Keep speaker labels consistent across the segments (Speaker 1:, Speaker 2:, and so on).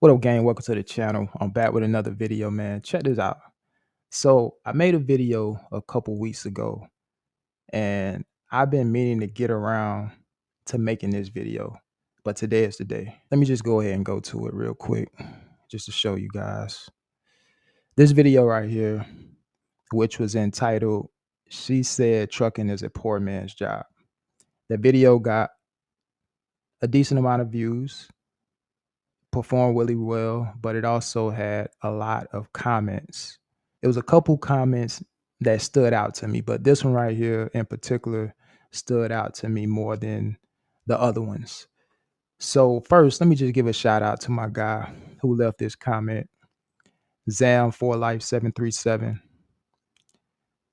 Speaker 1: What up, gang? Welcome to the channel. I'm back with another video, man. Check this out. So I made a video a couple weeks ago, and I've been meaning to get around to making this video, but today is the day. Let me just go ahead and go to it real quick, just to show you guys. This video right here, which was entitled, "She Said Trucking is a Poor Man's Job." The video got a decent amount of views, performed really well, but it also had a lot of comments. It was a couple comments that stood out to me, but this one right here in particular stood out to me more than the other ones. So first, let me just give a shout out to my guy who left this comment, Zam for Life 737.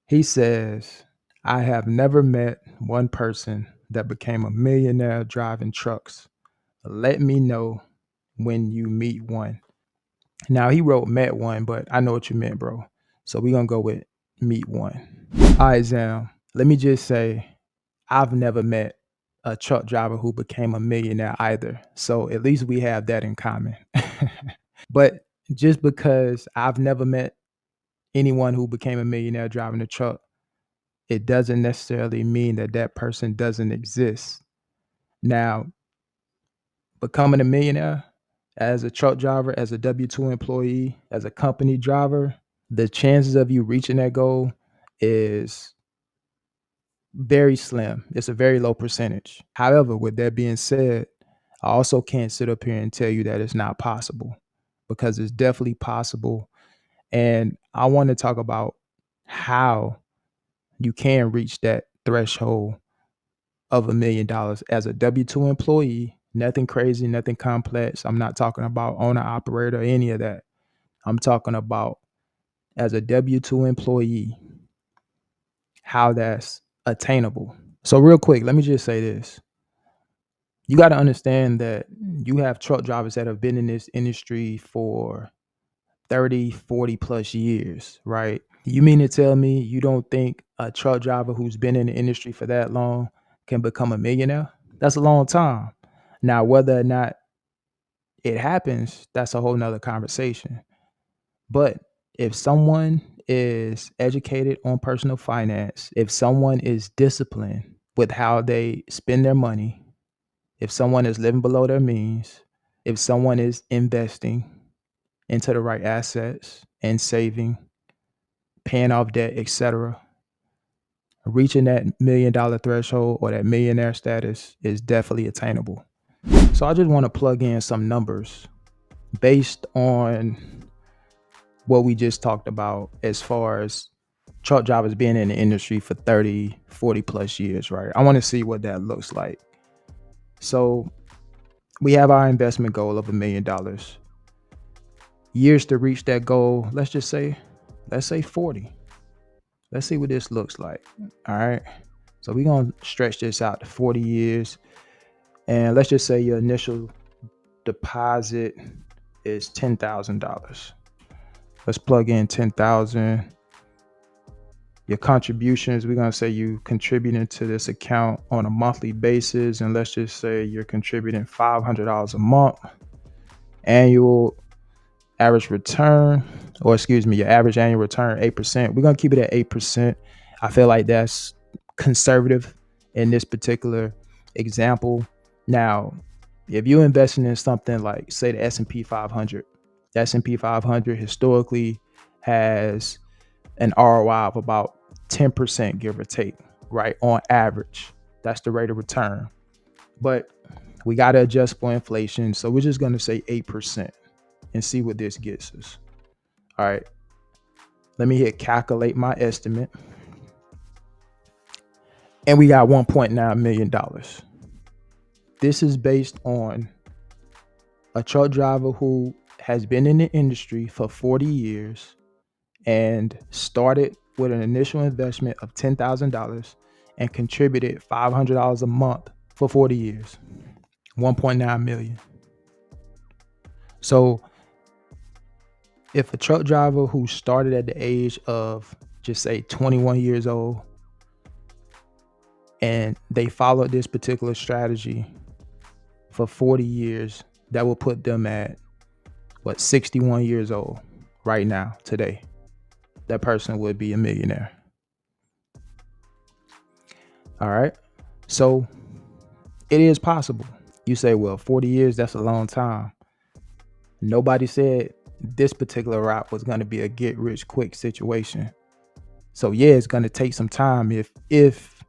Speaker 1: He says, "I have never met one person that became a millionaire driving trucks. Let me know when you meet one." Now he wrote met one, but I know what you meant, bro. So we're gonna go with meet one. All right, Zam. Let me just say I've never met a truck driver who became a millionaire either. So at least we have that in common. But just because I've never met anyone who became a millionaire driving a truck, it doesn't necessarily mean that that person doesn't exist. Now, becoming a millionaire as a truck driver, as a W-2 employee, as a company driver, the chances of you reaching that goal is very slim. It's a very low percentage. However, with that being said, I also can't sit up here and tell you that it's not possible, because it's definitely possible. And I want to talk about how you can reach that threshold of $1 million as a W-2 employee. Nothing crazy, nothing complex. I'm not talking about owner operator, any of that. I'm talking about as a W-2 employee, how that's attainable. So real quick, let me just say this. You got to understand that you have truck drivers that have been in this industry for 30, 40 plus years, right? You mean to tell me you don't think a truck driver who's been in the industry for that long can become a millionaire? That's a long time. Now, whether or not it happens, that's a whole nother conversation. But if someone is educated on personal finance, if someone is disciplined with how they spend their money, if someone is living below their means, if someone is investing into the right assets and saving, paying off debt, etc., reaching that $1 million threshold or that millionaire status is definitely attainable. So I just want to plug in some numbers based on what we just talked about as far as truck drivers being in the industry for 30, 40 plus years, right? I want to see what that looks like. So we have our investment goal of $1 million. Years to reach that goal, let's say 40. Let's see what this looks like. All right. So we're going to stretch this out to 40 years. And let's just say your initial deposit is $10,000. Let's plug in 10,000. Your contributions, we're going to say you contributing to this account on a monthly basis. And let's just say you're contributing $500 a month. Annual average return, or excuse me, your average annual return, 8%. We're going to keep it at 8%. I feel like that's conservative in this particular example. Now, if you're investing in something like, say, the S&P 500, the S&P 500 historically has an ROI of about 10%, give or take, right? On average, that's the rate of return. But we got to adjust for inflation. So we're just going to say 8% and see what this gets us. All right. Let me hit calculate my estimate. And we got $1.9 million. This is based on a truck driver who has been in the industry for 40 years and started with an initial investment of $10,000 and contributed $500 a month for 40 years. 1.9 million. So if a truck driver who started at the age of, just say, 21 years old, and they followed this particular strategy for 40 years, that will put them at but 61 years old right now, today, that person would be a millionaire. All right. So it is possible. You say, well, 40 years, that's a long time. Nobody said this particular route was going to be a get rich quick situation. So yeah, it's going to take some time if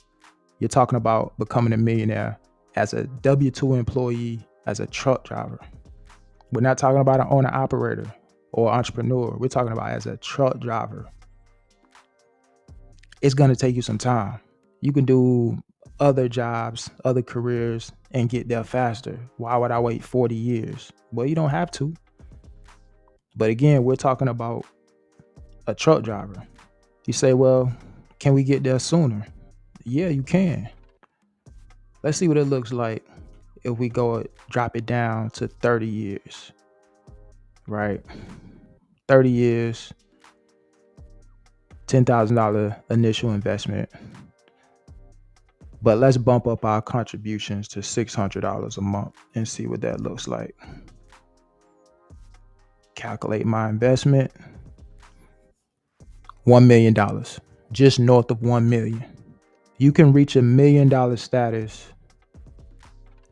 Speaker 1: you're talking about becoming a millionaire as a W-2 employee, as a truck driver. We're not talking about an owner operator or entrepreneur. We're talking about as a truck driver. It's going to take you some time. You can do other jobs, other careers, and get there faster. Why would I wait 40 years? Well, you don't have to. But again, we're talking about a truck driver. You say, well, can we get there sooner? Yeah, you can. Let's see what it looks like if we go drop it down to 30 years, right? 30 years, $10,000 initial investment. But let's bump up our contributions to $600 a month and see what that looks like. Calculate my investment. $1 million, just north of 1 million. You can reach $1 million status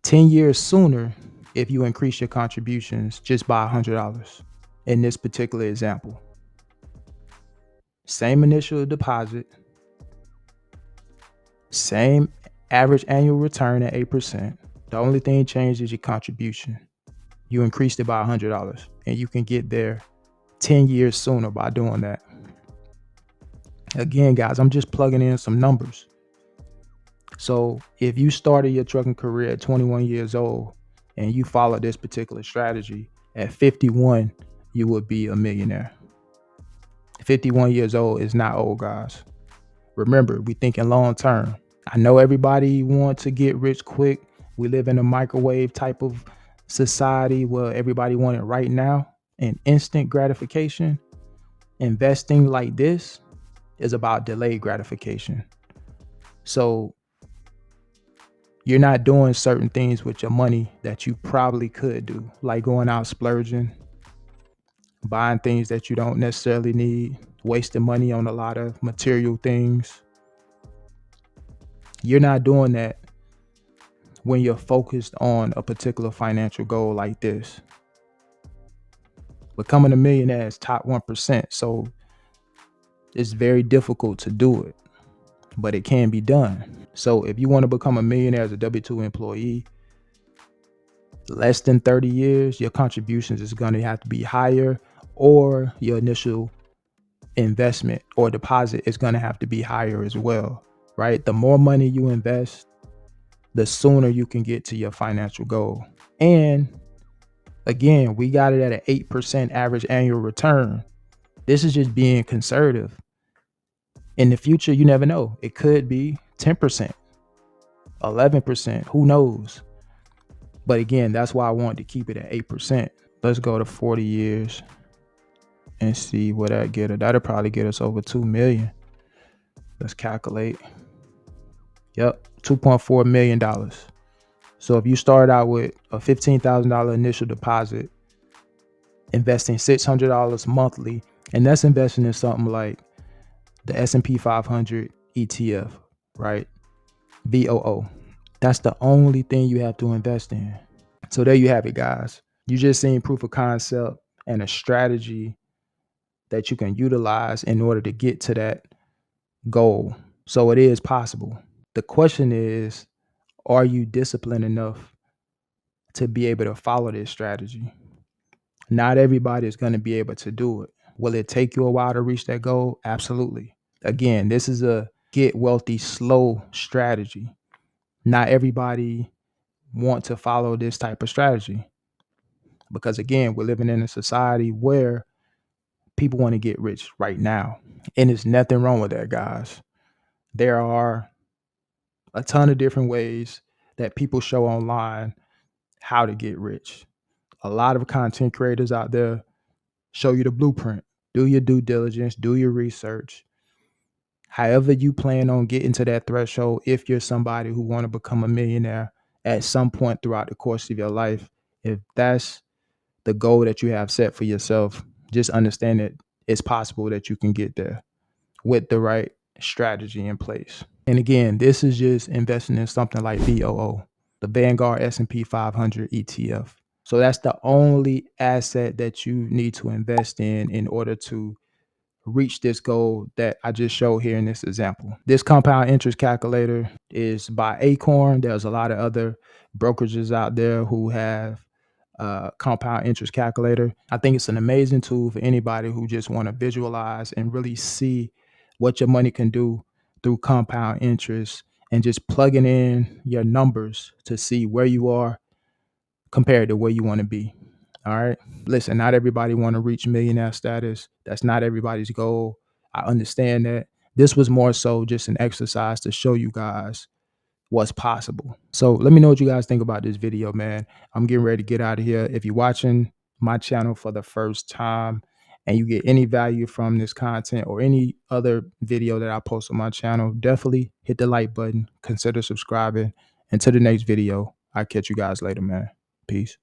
Speaker 1: 10 years sooner if you increase your contributions just by $100 in this particular example. Same initial deposit, same average annual return at 8%. The only thing changed is your contribution. You increased it by $100 and you can get there 10 years sooner by doing that. Again, guys, I'm just plugging in some numbers. So if you started your trucking career at 21 years old and you follow this particular strategy, at 51, you would be a millionaire. 51 years old is not old, guys. Remember, we thinking long term. I know everybody wants to get rich quick. We live in a microwave type of society where everybody wants it right now and instant gratification. Investing like this is about delayed gratification. So you're not doing certain things with your money that you probably could do, like going out splurging, buying things that you don't necessarily need, wasting money on a lot of material things. You're not doing that when you're focused on a particular financial goal like this. Becoming a millionaire is top 1%, so it's very difficult to do it, but it can be done. So if you want to become a millionaire as a W-2 employee, less than 30 years, your contributions is going to have to be higher, or your initial investment or deposit is going to have to be higher as well, right? The more money you invest, the sooner you can get to your financial goal. And again, we got it at an 8% average annual return. This is just being conservative. In the future, you never know. It could be 10%, 11%, who knows? But again, that's why I wanted to keep it at 8%. Let's go to 40 years and see what that get us. That'll probably get us over 2 million. Let's calculate. Yep, $2.4 million. So if you start out with a $15,000 initial deposit, investing $600 monthly, and that's investing in something like the S&P 500 ETF, right? VOO. That's the only thing you have to invest in. So there you have it, guys. You just seen proof of concept and a strategy that you can utilize in order to get to that goal. So it is possible. The question is, are you disciplined enough to be able to follow this strategy? Not everybody is going to be able to do it. Will it take you a while to reach that goal? Absolutely. Again, this is a get wealthy slow strategy. Not everybody want to follow this type of strategy because again, we're living in a society where people want to get rich right now. And there's nothing wrong with that, guys. There are a ton of different ways that people show online how to get rich. A lot of content creators out there show you the blueprint. Do your due diligence, do your research. However you plan on getting to that threshold, if you're somebody who want to become a millionaire at some point throughout the course of your life, if that's the goal that you have set for yourself, just understand that it's possible that you can get there with the right strategy in place. And again, this is just investing in something like VOO, the Vanguard S&P 500 ETF. So that's the only asset that you need to invest in order to reach this goal that I just showed here in this example. This compound interest calculator is by Acorn. There's a lot of other brokerages out there who have compound interest calculator. I think it's an amazing tool for anybody who just want to visualize and really see what your money can do through compound interest and just plugging in your numbers to see where you are compared to where you want to be. All right. Listen, not everybody want to reach millionaire status. That's not everybody's goal. I understand that. This was more so just an exercise to show you guys what's possible. So let me know what you guys think about this video, man. I'm getting ready to get out of here. If you're watching my channel for the first time and you get any value from this content or any other video that I post on my channel, definitely hit the like button, consider subscribing. Until the next video, I'll catch you guys later, man. Peace.